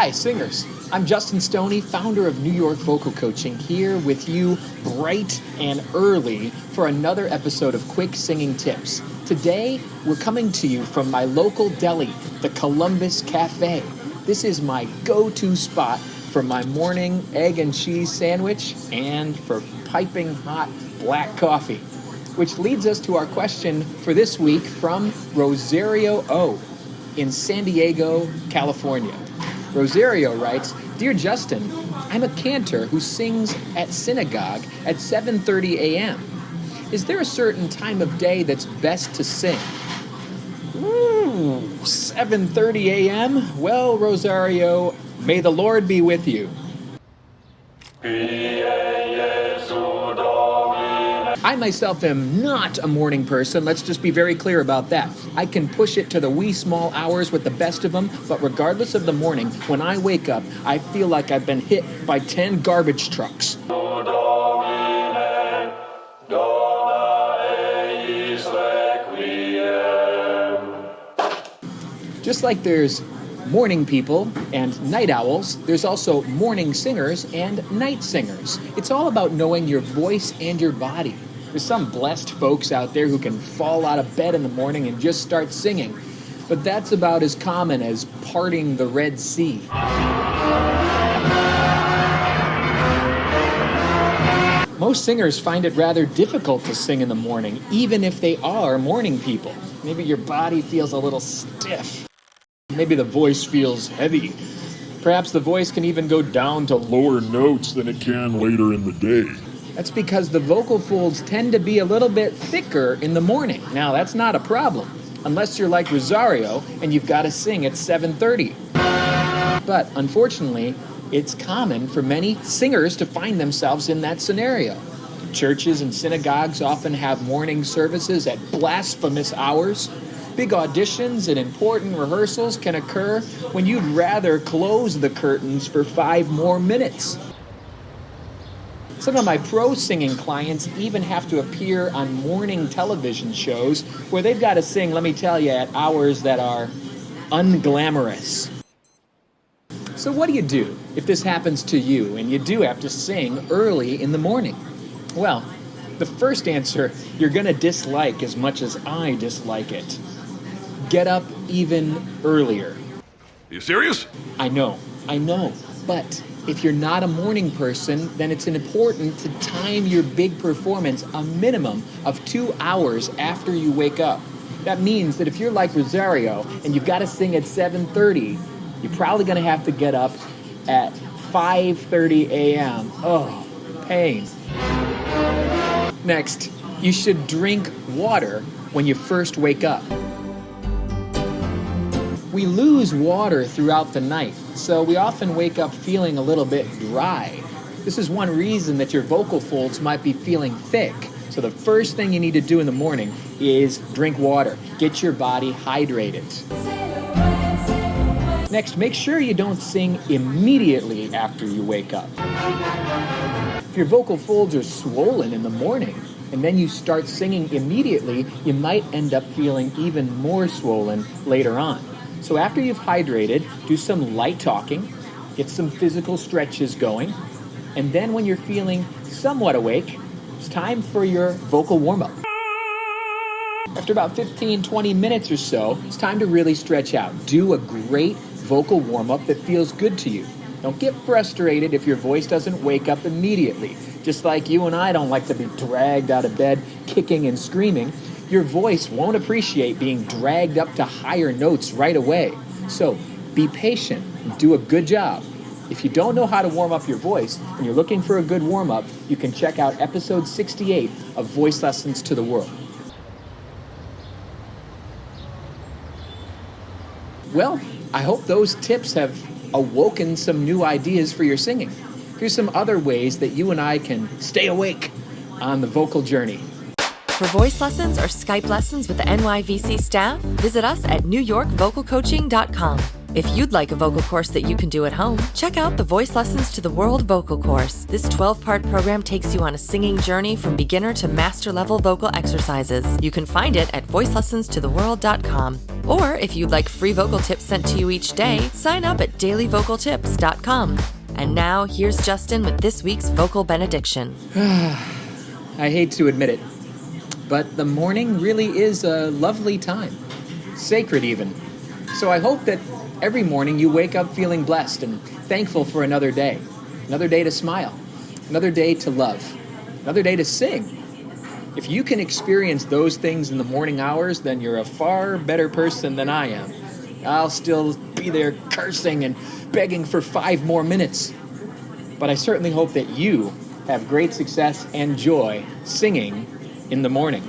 Hi, singers. I'm Justin Stoney, founder of New York Vocal Coaching, here with you bright and early for another episode of Quick Singing Tips. Today, we're coming to you from my local deli, the Columbus Cafe. This is my go-to spot for my morning egg and cheese sandwich and for piping hot black coffee. Which leads us to our question for this week from Rosario O. in San Diego, California. Rosario writes, Dear Justin, I'm a cantor who sings at synagogue at 7:30 a.m. Is there a certain time of day that's best to sing? 7:30 a.m.? Well, Rosario, may the Lord be with you. I myself am not a morning person. Let's just be very clear about that. I can push it to the wee small hours with the best of them, but regardless of the morning, when I wake up, I feel like I've been hit by 10 garbage trucks. Just like there's morning people and night owls, there's also morning singers and night singers. It's all about knowing your voice and your body. There's some blessed folks out there who can fall out of bed in the morning and just start singing, but that's about as common as parting the Red Sea. Most singers find it rather difficult to sing in the morning, even if they are morning people. Maybe your body feels a little stiff. Maybe the voice feels heavy. Perhaps the voice can even go down to lower notes than it can later in the day. That's because the vocal folds tend to be a little bit thicker in the morning. Now, that's not a problem, unless you're like Rosario and you've got to sing at 7:30. But unfortunately, it's common for many singers to find themselves in that scenario. Churches and synagogues often have morning services at blasphemous hours. Big auditions and important rehearsals can occur when you'd rather close the curtains for 5 more minutes. Some of my pro singing clients even have to appear on morning television shows where they've got to sing, let me tell you, at hours that are unglamorous. So what do you do if this happens to you and you do have to sing early in the morning? Well, the first answer you're going to dislike as much as I dislike it. Get up even earlier. Are you serious? I know. But if you're not a morning person, then it's important to time your big performance a minimum of 2 hours after you wake up. That means that if you're like Rosario and you've got to sing at 7:30, you're probably going to have to get up at 5:30 a.m. Oh, pain. Next, you should drink water when you first wake up. We lose water throughout the night, so we often wake up feeling a little bit dry. This is one reason that your vocal folds might be feeling thick. So the first thing you need to do in the morning is drink water. Get your body hydrated. Next, make sure you don't sing immediately after you wake up. If your vocal folds are swollen in the morning, and then you start singing immediately, you might end up feeling even more swollen later on. So after you've hydrated, do some light talking, get some physical stretches going, and then when you're feeling somewhat awake, it's time for your vocal warm-up. After about 15-20 minutes or so, it's time to really stretch out. Do a great vocal warm-up that feels good to you. Don't get frustrated if your voice doesn't wake up immediately. Just like you and I don't like to be dragged out of bed, kicking and screaming, your voice won't appreciate being dragged up to higher notes right away. So be patient and do a good job. If you don't know how to warm up your voice and you're looking for a good warm-up, you can check out episode 68 of Voice Lessons to the World. Well, I hope those tips have awoken some new ideas for your singing. Here's some other ways that you and I can stay awake on the vocal journey. For voice lessons or Skype lessons with the NYVC staff, visit us at NewYorkVocalCoaching.com. If you'd like a vocal course that you can do at home, check out the Voice Lessons to the World vocal course. This 12-part program takes you on a singing journey from beginner to master-level vocal exercises. You can find it at voicelessonstotheworld.com. Or if you'd like free vocal tips sent to you each day, sign up at dailyvocaltips.com. And now, here's Justin with this week's Vocal Benediction. I hate to admit it, but the morning really is a lovely time. Sacred even. So I hope that every morning you wake up feeling blessed and thankful for another day. Another day to smile. Another day to love. Another day to sing. If you can experience those things in the morning hours, then you're a far better person than I am. I'll still be there cursing and begging for 5 more minutes. But I certainly hope that you have great success and joy singing in the morning.